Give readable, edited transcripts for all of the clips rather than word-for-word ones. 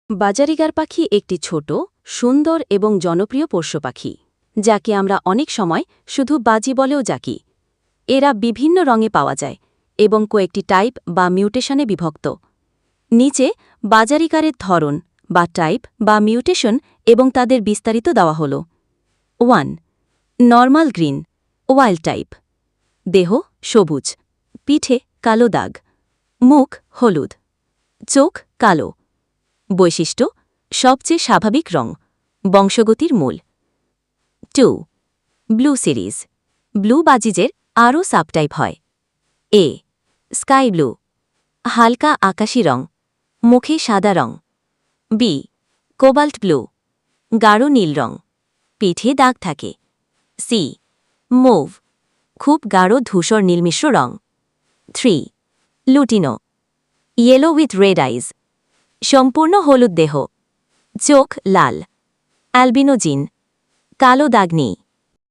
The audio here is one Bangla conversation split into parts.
বাজারিগার পাখি একটি ছোট, সুন্দর এবং জনপ্রিয় পোষ্য পাখি যাকে আমরা অনেক সময় শুধু বাজি বলেও ডাকি। এরা বিভিন্ন রঙে পাওয়া যায় এবং কয়েকটি টাইপ বা মিউটেশনে বিভক্ত। নিচে বাজারিকারের ধরন বা টাইপ বা মিউটেশন এবং তাদের বিস্তারিত দেওয়া হল। 1. Normal green, wild type. দেহ সবুজ, পিঠে কালো দাগ, মুখ হলুদ, চোখ কালো। বৈশিষ্ট্য সবচেয়ে স্বাভাবিক রং, বংশগতির মূল। 2. ব্লু সিরিজ, ব্লু বাজিজের আরও সাবটাইপ হয়। এ. স্কাই ব্লু, হালকা আকাশী রং, মুখে সাদা রং। বি. কোবাল্ট ব্লু, গাঢ় নীল রং, পিঠে দাগ থাকে। সি. মুভ, খুব গাঢ় ধূসর নীলমিশ্র রং। 3. লুটিনো, ইয়েলো উইথ রেড আইজ, সম্পূর্ণ হলুদ দেহ, চোখ লাল। অ্যালবিনো জিন, কালো দাগ নেই।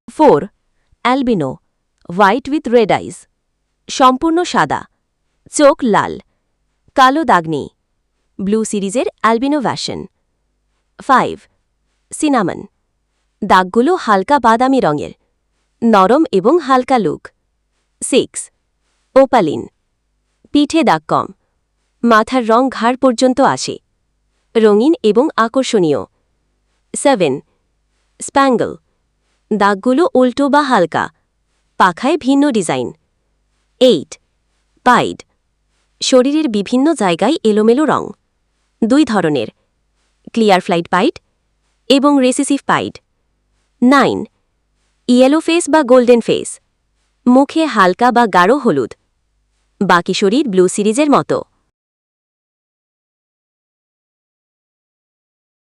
4. অ্যালবিনো, হোয়াইট উইথ রেড আইজ, সম্পূর্ণ সাদা, চোখ লাল, কালো দাগ নেই। ব্লু সিরিজের অ্যালবিনো ভার্সন। 5. সিনামন, দাগগুলো হালকা বাদামি রঙের, নরম এবং হালকা লুক। 6. ওপালিন, পিঠে দাগ কম, মাথার রং ঘাড় পর্যন্ত আসে, রঙিন এবং আকর্ষণীয়। 7. স্প্যাঙ্গল, দাগগুলো উল্টো বা হালকা, পাখায় ভিন্ন ডিজাইন। 8. পাইড, শরীরের বিভিন্ন জায়গায় এলোমেলো রং, 2 ধরনের, ক্লিয়ার ফ্লাইট পাইড এবং রেসিসিভ পাইড। 9. ইয়েলো ফেস বা গোল্ডেন ফেস, মুখে হালকা বা গাঢ় হলুদ, বাকি শরীর ব্লু সিরিজের মতো।